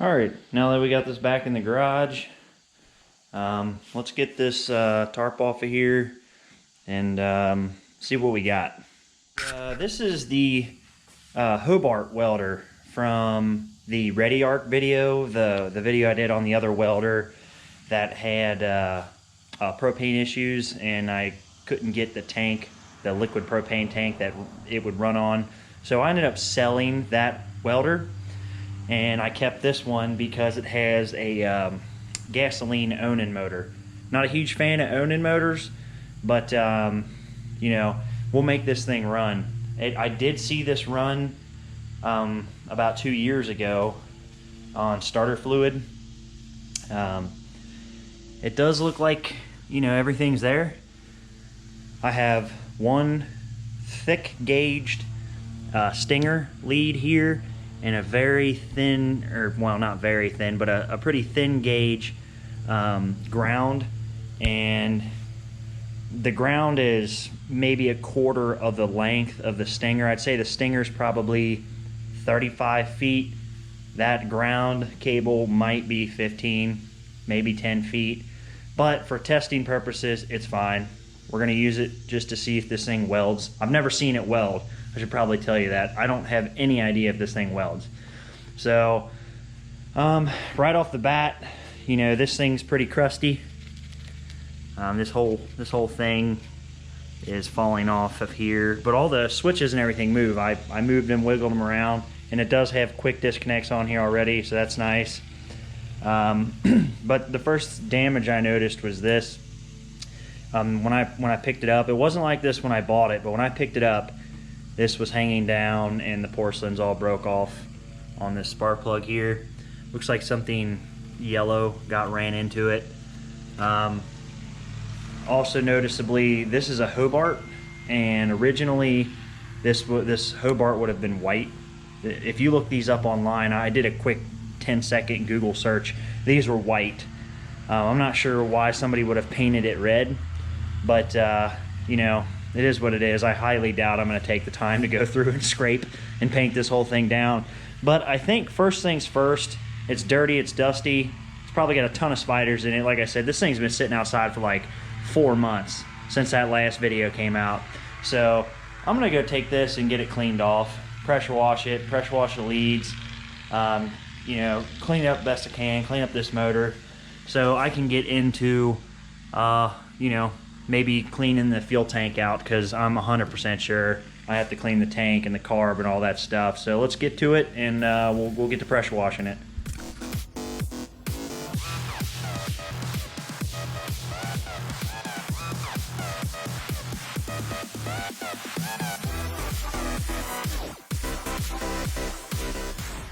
Alright, now that we got this back in the garage, let's get this tarp off of here and see what we got. This is the Hobart welder from the Ready Arc video, the video I did on the other welder that had propane issues, and I couldn't get the tank, the liquid propane tank that it would run on. So I ended up selling that welder, and I kept this one because it has a gasoline Onan motor. Not a huge fan of Onan motors, but you know, we'll make this thing run. I did see this run about 2 years ago on starter fluid. It does look like, you know, everything's there. I have one thick gauged Stinger lead here and a very thin, or well, not very thin, but a pretty thin gauge ground, and the ground is maybe a quarter of the length of the Stinger. I'd say the Stinger's probably 35 feet. That ground cable might be 15, maybe 10 feet, but for testing purposes, it's fine. We're gonna use it just to see if this thing welds. I've never seen it weld. I should probably tell you that. I don't have any idea if this thing welds. So, right off the bat, you know, this thing's pretty crusty. This whole thing is falling off of here, but all the switches and everything move. I moved them, wiggled them around, and it does have quick disconnects on here already, so that's nice. But the first damage I noticed was this. When I picked it up, it wasn't like this when I bought it, but when I picked it up, this was hanging down and the porcelain's all broke off on this spark plug here. Looks like something yellow ran into it. Also noticeably, this is a Hobart, and originally this Hobart would have been white. If you look these up online, I did a quick 10-second Google search. These were white. I'm not sure why somebody would have painted it red, but you know, it is what it is. I highly doubt I'm going to take the time to go through and scrape and paint this whole thing down. But I think first things first, it's dirty, it's dusty, it's probably got a ton of spiders in it. Like I said, this thing's been sitting outside for like 4 months since that last video came out. So I'm going to go take this and get it cleaned off, pressure wash the leads, you know, clean it up best I can, clean up this motor, so I can get into, you know, maybe cleaning the fuel tank out, because I'm 100% sure I have to clean the tank and the carb and all that stuff. So let's get to it, and we'll get to pressure washing it.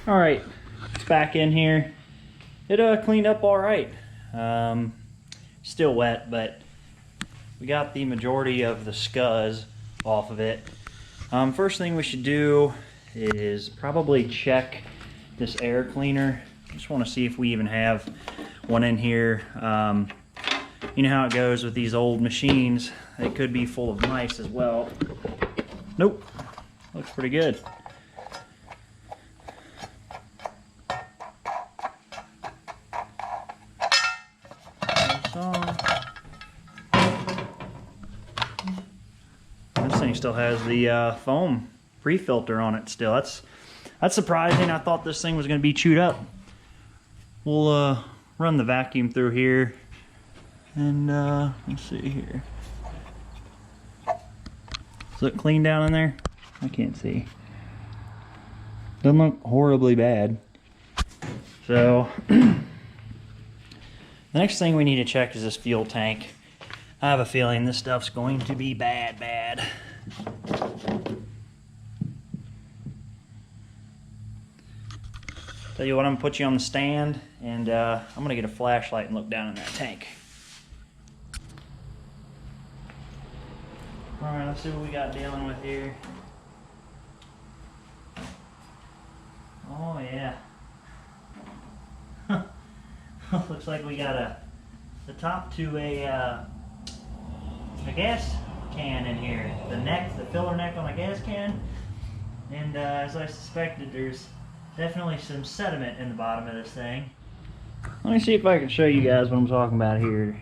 All right, it's back in here. It cleaned up all right. Still wet, but we got the majority of the scuzz off of it. First thing we should do is probably check this air cleaner. Just want to see if we even have one in here. You know how it goes with these old machines. They could be full of mice as well. Nope, looks pretty good. This thing still has the foam pre-filter on it still. That's surprising. I thought this thing was going to be chewed up. We'll run the vacuum through here, and let's see here. Does it clean down in there? I can't see. Doesn't look horribly bad. So the next thing we need to check is this fuel tank. I have a feeling this stuff's going to be bad. Tell you what, I'm gonna put you on the stand, and I'm gonna get a flashlight and look down in that tank. All right, let's see what we got dealing with here. Oh yeah. Looks like we got the top to a gas can in here. The filler neck on a gas can, and as I suspected, there's Definitely some sediment in the bottom of this thing. Let me see if I can show you guys what I'm talking about here.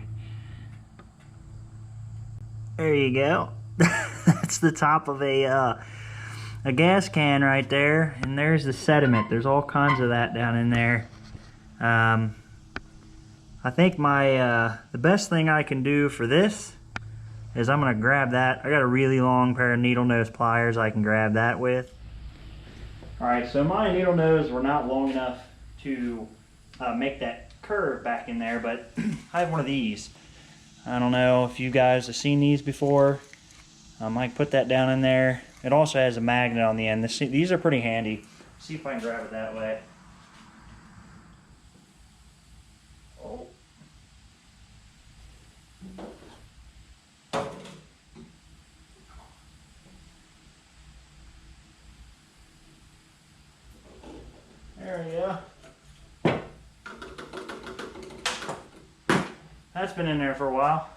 There you go. That's the top of a gas can right there, and there's the sediment. There's all kinds of that down in there. I think the best thing I can do for this is I'm gonna grab that. I got a really long pair of needle nose pliers I can grab that with. All right, so my needle nose were not long enough to make that curve back in there, but I have one of these. I don't know if you guys have seen these before. I can put that down in there. It also has a magnet on the end. These are pretty handy. See if I can grab it that way. Oh. There we go. That's been in there for a while.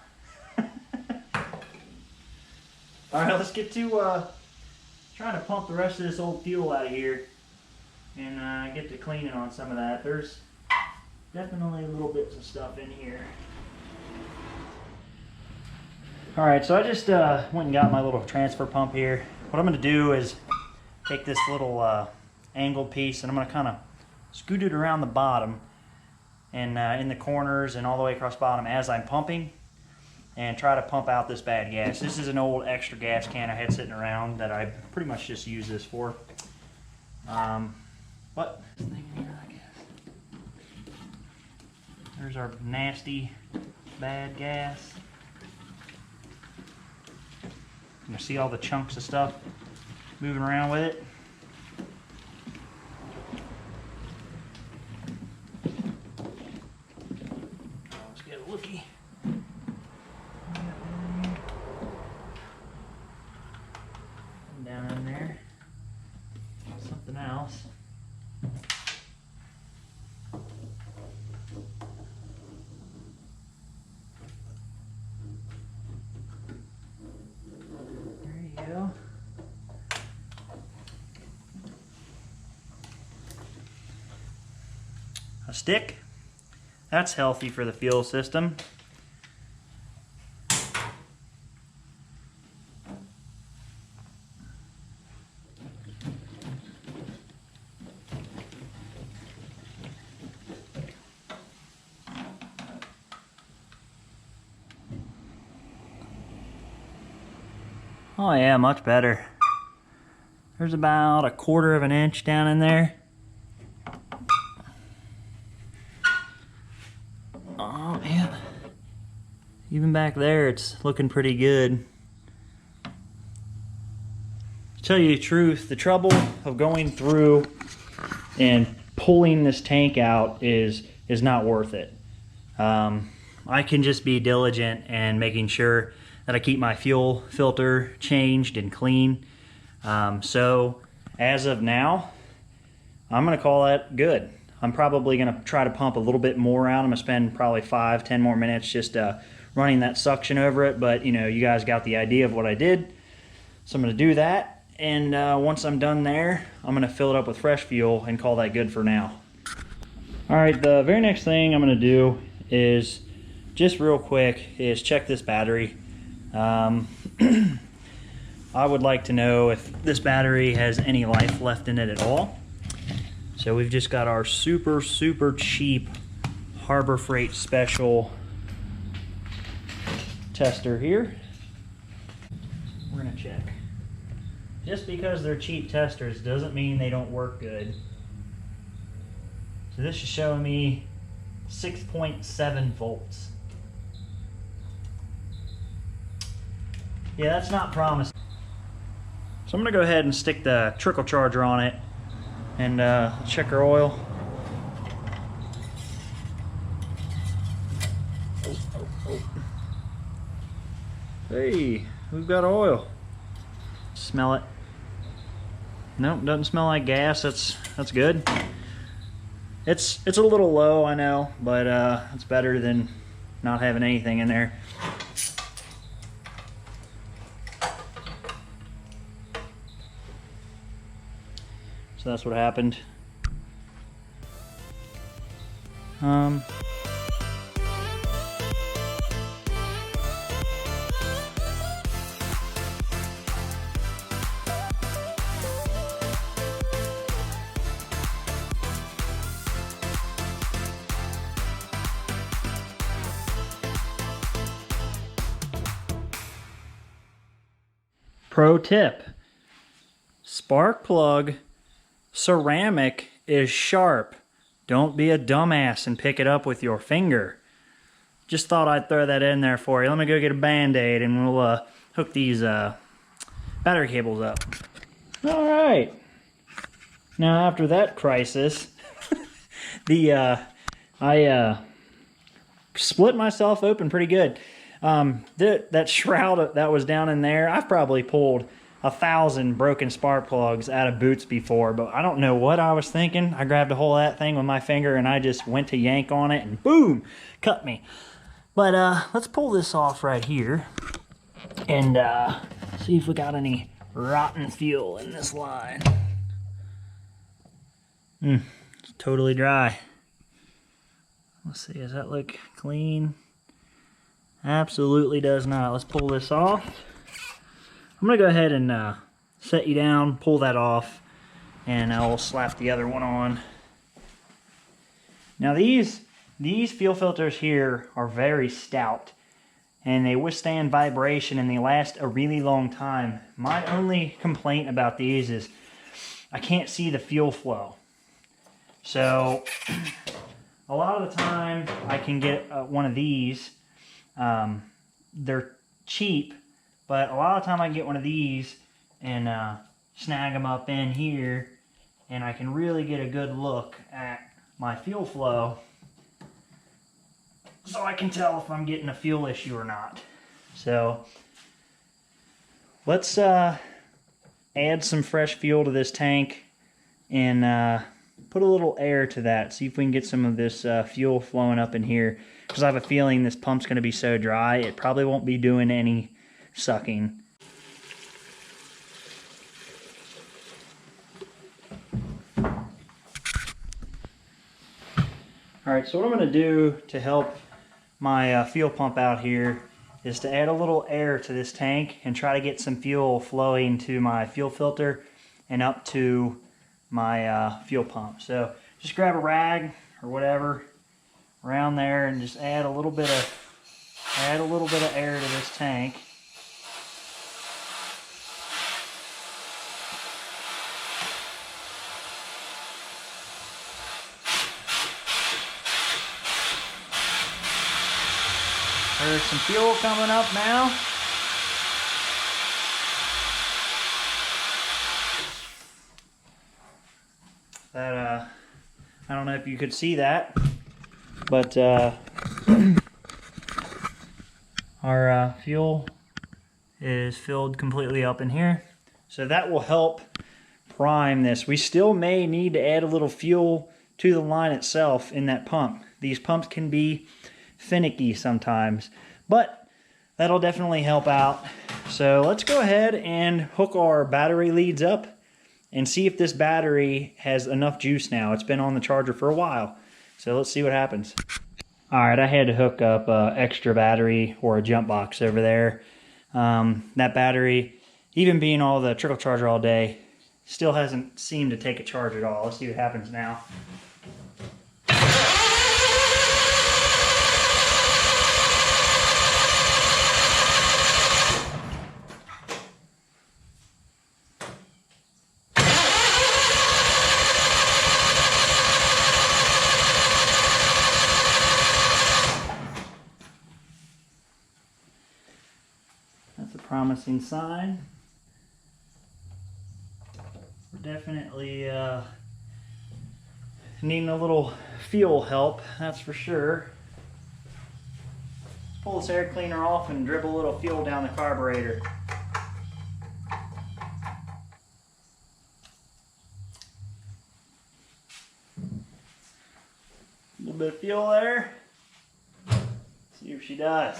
Alright, let's get to trying to pump the rest of this old fuel out of here and get to cleaning on some of that. There's definitely little bits of stuff in here. Alright, so I just went and got my little transfer pump here. What I'm going to do is take this little angled piece and I'm going to kind of scoot it around the bottom and in the corners and all the way across the bottom as I'm pumping, and try to pump out this bad gas. This is an old extra gas can I had sitting around that I pretty much just use this for. But this thing here, I guess. There's our nasty bad gas. You see all the chunks of stuff moving around with it. Let's get a lookie. Down in there. Something else. A stick. That's healthy for the fuel system. Oh yeah, much better. There's about 1/4 of an inch down in there. Oh man. Even back there it's looking pretty good. To tell you the truth, the trouble of going through and pulling this tank out is not worth it. I can just be diligent and making sure that I keep my fuel filter changed and clean. So as of now, I'm gonna call that good. I'm probably gonna try to pump a little bit more out. I'm gonna spend probably 5-10 more minutes just running that suction over it, but you know, you guys got the idea of what I did. So I'm gonna do that, and once I'm done there, I'm gonna fill it up with fresh fuel and call that good for now. All right, the very next thing I'm gonna do is, just real quick, is check this battery. I would like to know if this battery has any life left in it at all. So we've just got our super cheap Harbor Freight special tester here. We're gonna check. Just because they're cheap testers doesn't mean they don't work good. So this is showing me 6.7 volts. Yeah, that's not promising. So I'm gonna go ahead and stick the trickle charger on it and check our oil. Hey, we've got oil. Smell it. Nope, doesn't smell like gas. That's good. It's a little low, I know, but it's better than not having anything in there. So that's what happened. Pro tip, spark plug ceramic is sharp. Don't be a dumbass and pick it up with your finger. Just thought I'd throw that in there for you. Let me go get a Band-Aid and we'll hook these battery cables up. All right. Now after that crisis, I split myself open pretty good. That shroud that was down in there, I've probably pulled 1,000 broken spark plugs out of boots before, but I don't know what I was thinking. I grabbed a hold of that thing with my finger and I just went to yank on it and boom, cut me. But let's pull this off right here and see if we got any rotten fuel in this line. It's totally dry. Let's see, does that look clean? Absolutely does not. Let's pull this off. I'm going to go ahead and set you down, pull that off, and I'll slap the other one on. Now these fuel filters here are very stout, and they withstand vibration and they last a really long time. My only complaint about these is I can't see the fuel flow. So a lot of the time I can get one of these. They're cheap, but a lot of the time I can get one of these and snag them up in here, and I can really get a good look at my fuel flow so I can tell if I'm getting a fuel issue or not. So let's add some fresh fuel to this tank and put a little air to that, see if we can get some of this fuel flowing up in here, because I have a feeling this pump's going to be so dry it probably won't be doing any sucking. Alright, so what I'm going to do to help my fuel pump out here is to add a little air to this tank and try to get some fuel flowing to my fuel filter and up to my fuel pump. So just grab a rag or whatever around there and just add a little bit of air to this tank. There's some fuel coming up now. That I don't know if you could see that, but our fuel is filled completely up in here. So that will help prime this. We still may need to add a little fuel to the line itself in that pump. These pumps can be finicky sometimes, but that'll definitely help out. So let's go ahead and hook our battery leads up and see if this battery has enough juice now. It's been on the charger for a while, so let's see what happens. Alright, I had to hook up an extra battery or a jump box over there. That battery, even being all the trickle charger all day, still hasn't seemed to take a charge at all. Let's see what happens now. That's a promising sign. We're definitely needing a little fuel help, that's for sure. Let's pull this air cleaner off and dribble a little fuel down the carburetor. A little bit of fuel there. See if she does.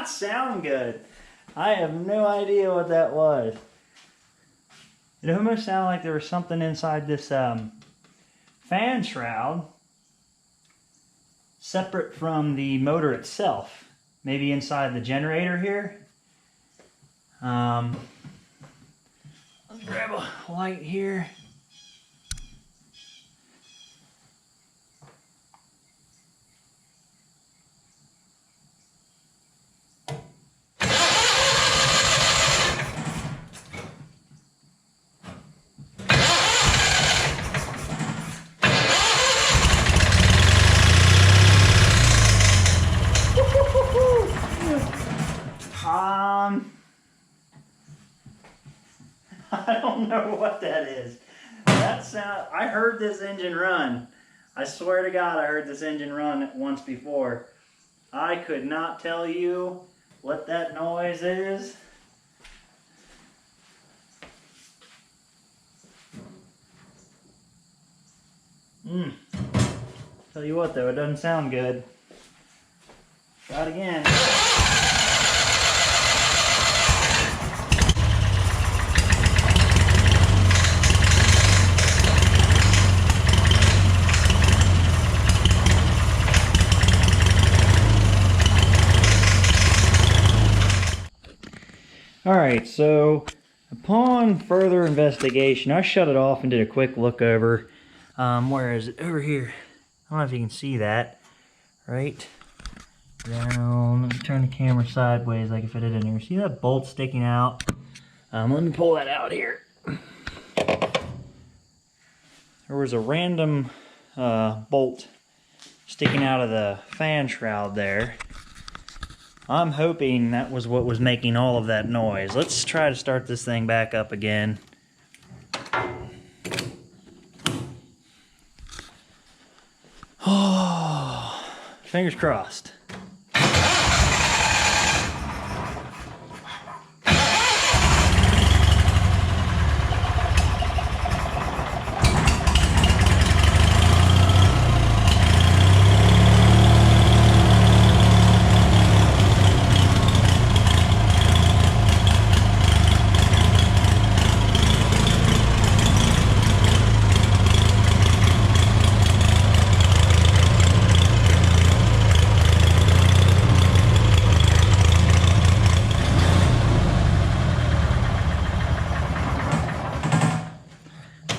not sound good. I have no idea what that was. It almost sounded like there was something inside this fan shroud separate from the motor itself. Maybe inside the generator here. Let's grab a light here. I don't know what that is. That sound, I heard this engine run. I swear to God, I heard this engine run once before. I could not tell you what that noise is. Tell you what though, it doesn't sound good. Try it again. Alright, so upon further investigation, I shut it off and did a quick look over. Where is it? Over here. I don't know if you can see that. Right down. Let me turn the camera sideways so I can fit it in here. See that bolt sticking out? Let me pull that out here. There was a random bolt sticking out of the fan shroud there. I'm hoping that was what was making all of that noise. Let's try to start this thing back up again. Oh, fingers crossed.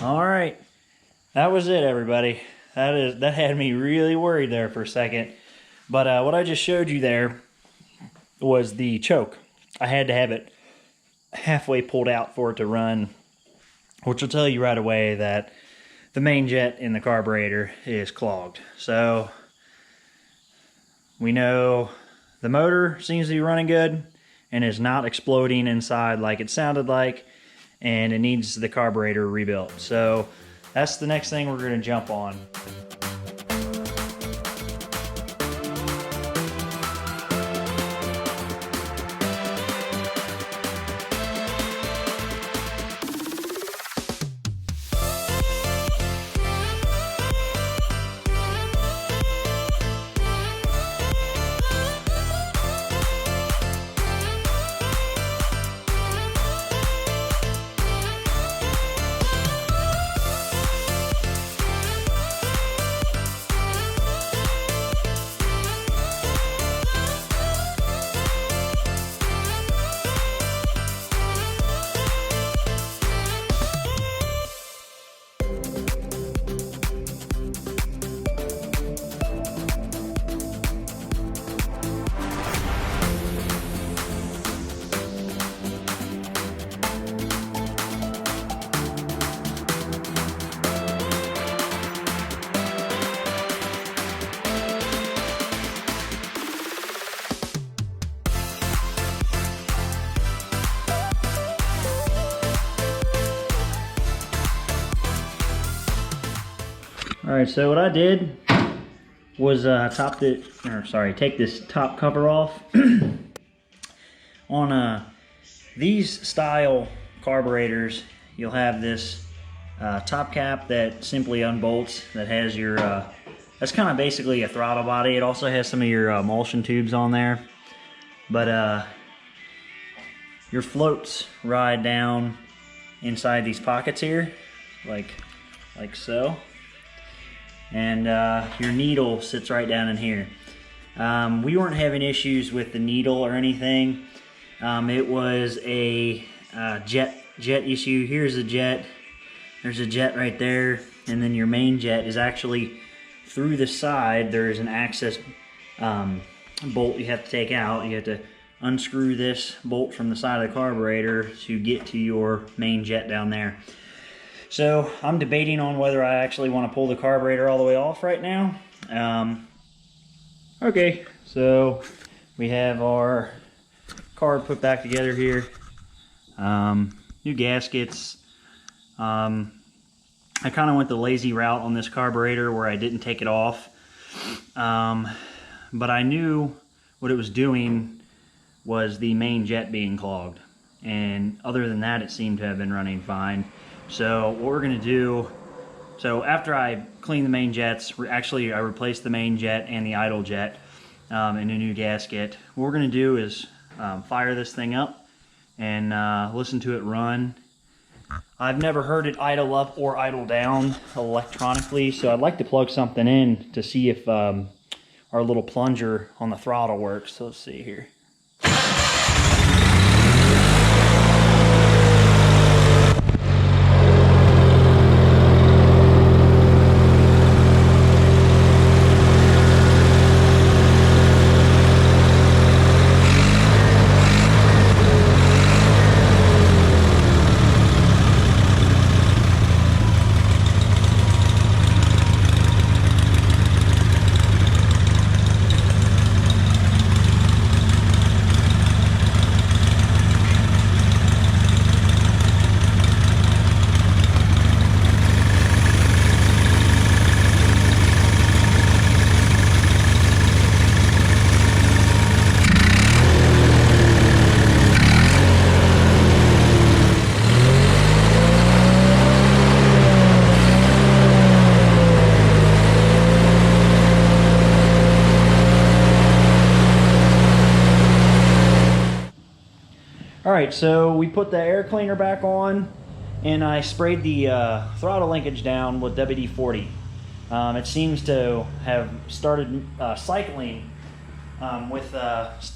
Alright, that was it, everybody. That had me really worried there for a second. But what I just showed you there was the choke. I had to have it halfway pulled out for it to run, which will tell you right away that the main jet in the carburetor is clogged. So we know the motor seems to be running good and is not exploding inside like it sounded like, and it needs the carburetor rebuilt. So that's the next thing we're going to jump on. Alright, so what I did was take this top cover off. On these style carburetors, you'll have this top cap that simply unbolts, that has your, that's kind of basically a throttle body. It also has some of your emulsion tubes on there. But your floats ride down inside these pockets here, like so. And your needle sits right down in here. We weren't having issues with the needle or anything. It was a jet issue. Here's a jet. There's a jet right there, and then your main jet is actually through the side. There is an access bolt you have to take out. You have to unscrew this bolt from the side of the carburetor to get to your main jet down there. So I'm debating on whether I actually want to pull the carburetor all the way off right now. Okay, so we have our carb put back together here. New gaskets. I kind of went the lazy route on this carburetor where I didn't take it off. But I knew what it was doing was the main jet being clogged, and other than that it seemed to have been running fine. So what we're going to do, so after I clean the main jets, actually I replaced the main jet and the idle jet in a new gasket. What we're going to do is fire this thing up and listen to it run. I've never heard it idle up or idle down electronically, so I'd like to plug something in to see if our little plunger on the throttle works. So let's see here. Alright, so we put the air cleaner back on, and I sprayed the throttle linkage down with WD-40. It seems to have started cycling with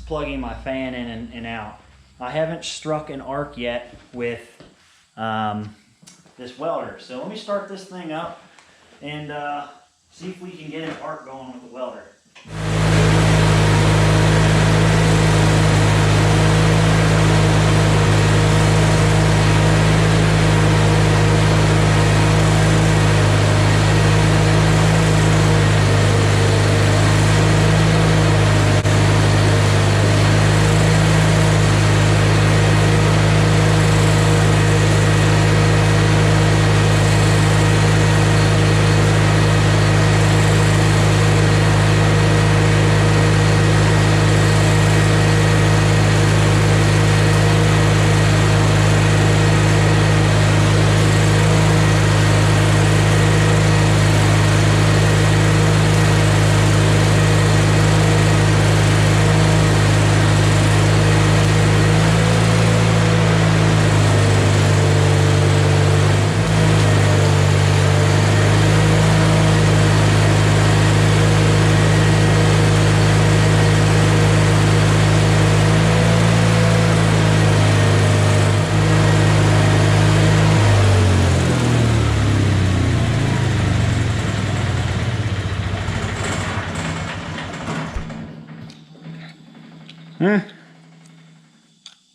plugging my fan in and out. I haven't struck an arc yet with this welder, so let me start this thing up and see if we can get an arc going with the welder.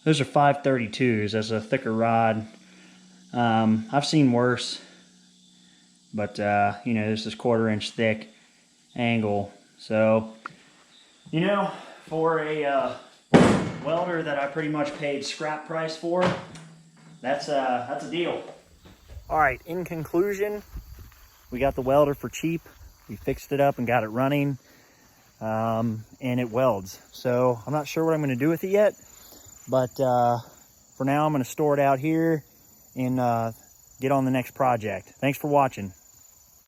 Those are 532s. That's a thicker rod. I've seen worse, but you know, this is 1/4 inch thick angle. So, you know, for a welder that I pretty much paid scrap price for, that's a deal. All right. In conclusion, we got the welder for cheap. We fixed it up and got it running. And it welds. So I'm not sure what I'm going to do with it yet, but for now I'm going to store it out here and get on the next project. Thanks for watching.